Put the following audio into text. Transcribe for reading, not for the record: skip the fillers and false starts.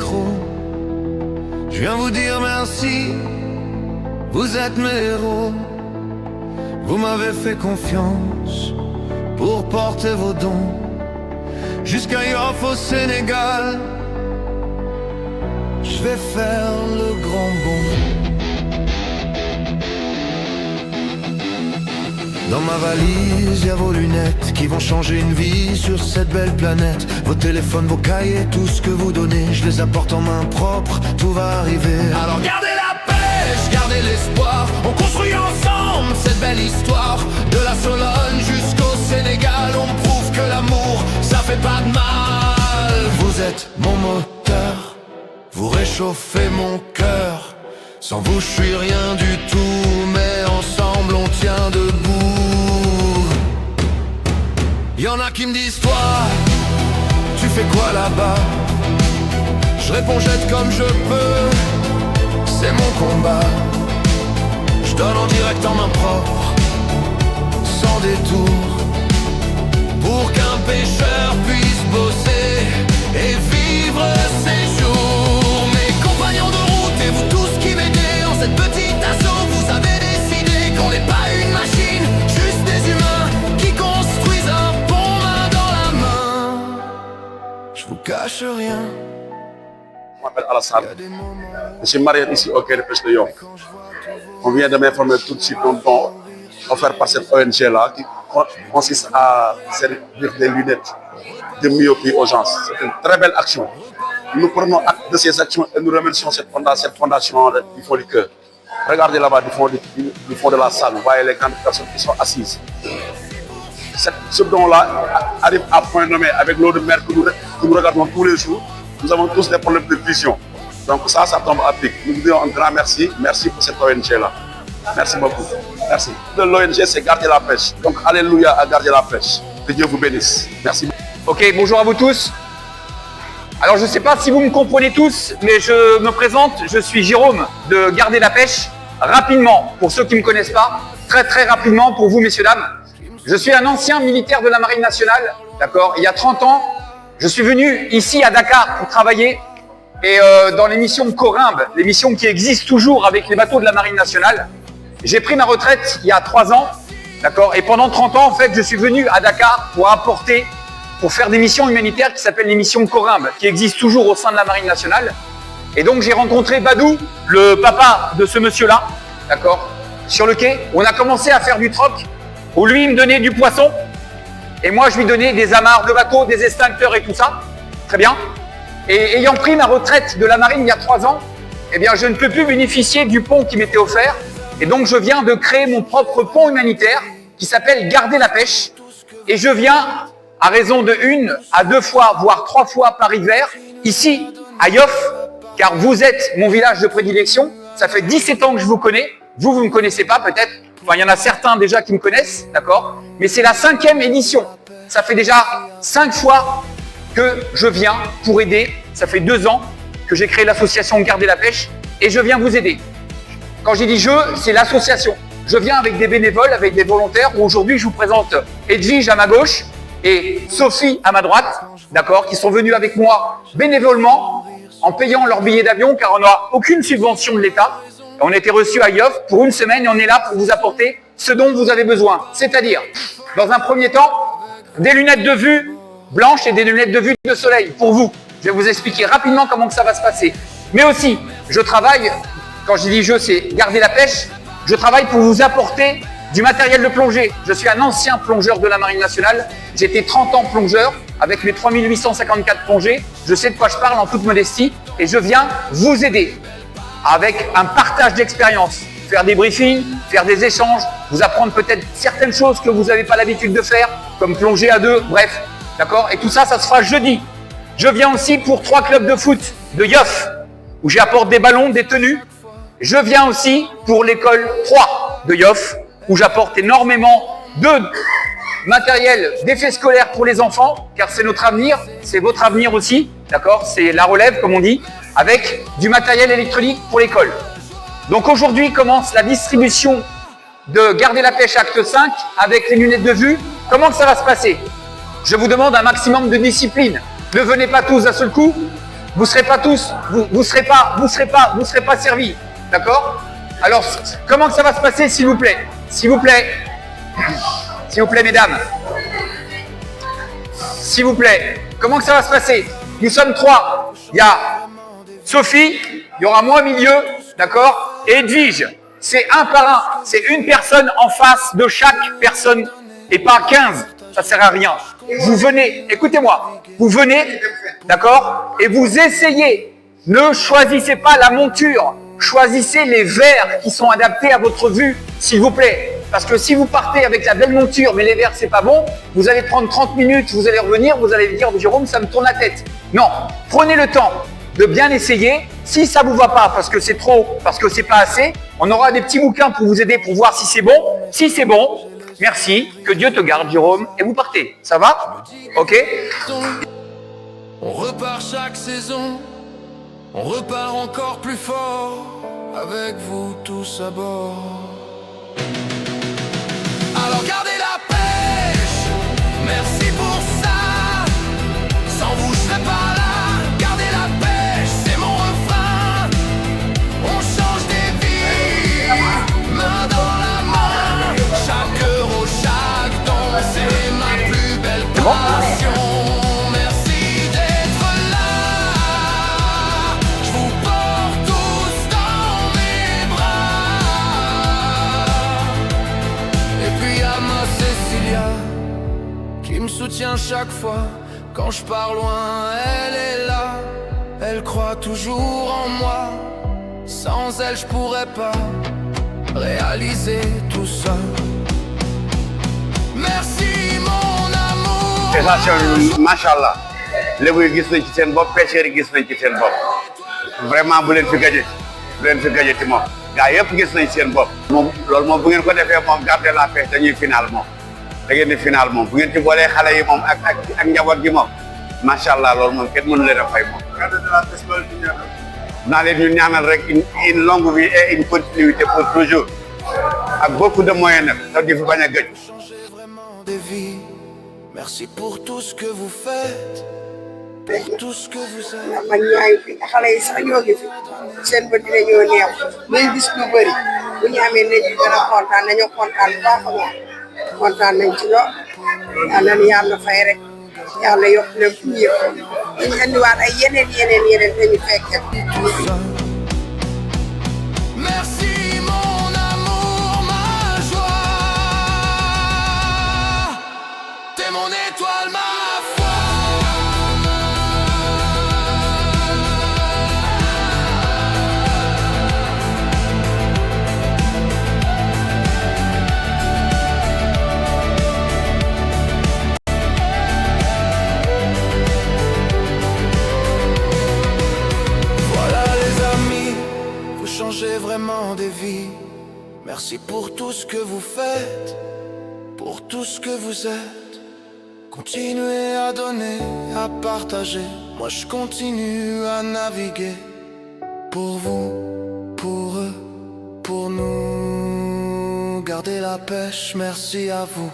micro. Je viens vous dire merci, vous êtes mes héros. Vous m'avez fait confiance pour porter vos dons jusqu'à Yoff au Sénégal. Je vais faire le grand bond. Dans ma valise, y a vos lunettes qui vont changer une vie sur cette belle planète. Vos téléphones, vos cahiers, tout ce que vous donnez, je les apporte en main propre, tout va arriver. Alors gardez la pêche, gardez l'espoir, on construit ensemble cette belle histoire. De la Sologne jusqu'au Sénégal, on prouve que l'amour, ça fait pas de mal. Vous êtes mon moteur, vous réchauffez mon cœur. Sans vous, je suis rien du tout, mais ensemble, on tient debout. Y'en a qui me disent toi, tu fais quoi là-bas? Je réponds jette comme je peux, c'est mon combat. Je donne en direct en main propre, sans détour, pour qu'un pêcheur puisse bosser et vivre ses jours. Mes compagnons de route et vous tous qui m'aidez en cette petite assaut, vous avez décidé qu'on n'est pas une machine, juste des humains qui construisent un pont main dans la main. Je vous cache rien. Je m'appelle Alassane, je suis marié ici au quai de pêche de Yoff. On vient de m'informer tout de suite d'un don offert par cette ONG-là qui consiste à servir des lunettes de myopie aux gens. C'est une très belle action. Nous prenons acte de ces actions et nous remercions cette fondation du fond du cœur. Regardez là-bas du fond de la salle, vous voyez les grandes personnes qui sont assises. Ce don-là arrive à point nommé avec l'eau de mer que nous regardons tous les jours. Nous avons tous des problèmes de vision. Donc ça tombe à pic. Nous vous disons un grand merci. Merci pour cette ONG-là. Merci beaucoup. Merci. L'ONG, c'est garder la pêche. Donc alléluia à garder la pêche. Que Dieu vous bénisse. Merci. Ok, bonjour à vous tous. Alors je ne sais pas si vous me comprenez tous, mais je me présente, je suis Jérôme de Garder la pêche. Rapidement, pour ceux qui ne me connaissent pas, très rapidement pour vous messieurs, dames. Je suis un ancien militaire de la Marine nationale, d'accord. Il y a 30 ans, je suis venu ici à Dakar pour travailler et dans l'émission Corimbe, l'émission qui existe toujours avec les bateaux de la Marine nationale. J'ai pris ma retraite il y a 3 ans, d'accord. Et pendant 30 ans, en fait, je suis venu à Dakar pour faire des missions humanitaires qui s'appellent les missions Corimbe, qui existent toujours au sein de la Marine nationale. Et donc j'ai rencontré Badou, le papa de ce monsieur-là, d'accord, sur le quai. On a commencé à faire du troc, où lui il me donnait du poisson, et moi je lui donnais des amarres de bateau, des extincteurs et tout ça. Très bien. Et ayant pris ma retraite de la marine il y a 3 ans, eh bien je ne peux plus bénéficier du pont qui m'était offert. Et donc je viens de créer mon propre pont humanitaire qui s'appelle Garder la pêche. Et je viens à raison de 1 à 2 fois, voire 3 fois par hiver, ici à Yoff, car vous êtes mon village de prédilection. Ça fait 17 ans que je vous connais. Vous ne me connaissez pas peut-être. Enfin, il y en a certains déjà qui me connaissent, d'accord. Mais c'est la 5e édition. Ça fait déjà 5 fois que je viens pour aider. Ça fait 2 ans que j'ai créé l'association Garder la pêche et je viens vous aider. Quand j'ai dit je, c'est l'association. Je viens avec des bénévoles, avec des volontaires. Aujourd'hui, je vous présente Edwige à ma gauche et Sophie à ma droite, d'accord, qui sont venus avec moi bénévolement en payant leur billet d'avion car on n'a aucune subvention de l'État. On a été reçus à Yoff pour 1 semaine et on est là pour vous apporter ce dont vous avez besoin. C'est-à-dire, dans un premier temps, des lunettes de vue blanches et des lunettes de vue de soleil pour vous. Je vais vous expliquer rapidement comment ça va se passer. Mais aussi, je travaille, quand je dis je, c'est garder la pêche, je travaille pour vous apporter du matériel de plongée. Je suis un ancien plongeur de la Marine nationale. J'étais 30 ans plongeur avec mes 3854 plongées. Je sais de quoi je parle en toute modestie et je viens vous aider avec un partage d'expérience, faire des briefings, faire des échanges, vous apprendre peut-être certaines choses que vous n'avez pas l'habitude de faire, comme plonger à 2, bref, d'accord. Et tout ça, ça se fera jeudi. Je viens aussi pour 3 clubs de foot de Yoff, où j'apporte des ballons, des tenues. Je viens aussi pour l'école 3 de Yoff, où j'apporte énormément de matériel, d'effets scolaires pour les enfants, car c'est notre avenir, c'est votre avenir aussi, d'accord. C'est la relève, comme on dit, avec du matériel électronique pour l'école. Donc aujourd'hui commence la distribution de Garder la pêche acte 5 avec les lunettes de vue. Comment ça va se passer? Je vous demande un maximum de discipline. Ne venez pas tous d'un seul coup. vous serez pas tous, vous serez pas servis, d'accord? Alors, comment que ça va se passer, s'il vous plaît? S'il vous plaît, mesdames. S'il vous plaît, comment que ça va se passer? Nous sommes 3. Il y a Sophie, il y aura moi au milieu, d'accord? Et Edwige. C'est un par un. C'est une personne en face de chaque personne et pas 15. Ça sert à rien. Vous venez, écoutez-moi, vous venez, d'accord? Et vous essayez. Ne choisissez pas la monture. Choisissez les verres qui sont adaptés à votre vue, s'il vous plaît. Parce que si vous partez avec la belle monture, mais les verres, c'est pas bon, vous allez prendre 30 minutes, vous allez revenir, vous allez dire, Jérôme, ça me tourne la tête. Non, prenez le temps de bien essayer. Si ça vous va pas, parce que c'est trop, parce que c'est pas assez, on aura des petits bouquins pour vous aider pour voir si c'est bon. Si c'est bon, merci, que Dieu te garde, Jérôme, et vous partez. Ça va? Ok? On repart chaque saison, on repart encore plus fort, avec vous tous à bord. Alors gardez la pêche, merci pour ça, sans vous je serais pas là. Gardez la pêche, c'est mon refrain, on change des vies, main dans la main, chaque euro, chaque don, c'est ma plus belle passion. Merci d'être là, je vous porte tous dans mes bras. Et puis y'a ma Cécilia qui me soutient chaque fois. Quand je pars loin, elle est là. Elle croit toujours en moi. Sans elle, je pourrais pas réaliser tout ça. Merci mon amour. sensation macha allah lébu yi gis nañ ci seen bopp pêcheurs yi gis nañ ci seen bopp vraiment bu leen fi gaje ci moom gaa yëpp gis nañ seen bopp moom loolu moom bu ngeen ko defee moom garder la pêche dañuy final moom da ngeen di final moom bu ngeen ci boolee xale yi moom ak njaboot gi moom macha allah loolu moom kenn mënu leen a fay moom naa leen ñu ñaanal rek une longue vie et une continuité pour toujours ak beaucoup de moyens nag te di fi bañ a gëj. Changez vraiment des vies. Merci pour tout ce que vous faites, pour tout ce que vous êtes. mag ñaa ngi fi xale yi sax ñoo ngi fi seen bët dinañoo neex luñ gis lu bëri bu ñu amee nañ ci gën a kontaan nañoo kontaan bu baax a baax kontaan nañ ci lool yàlla na yàlla fay rek yàlla yokk leen fu ñu yëpp dañu andiwaat ay yeneen dañu fekke Tout ça. Merci mon amour, ma joie. T'es mon étoile, ma foi. Voilà les amis, vous changez vraiment des vies. Merci pour tout ce que vous faites, pour tout ce que vous êtes. Continuez à donner, à partager. Moi je continue à naviguer. Pour vous, pour eux, pour nous. Gardez la pêche, merci à vous.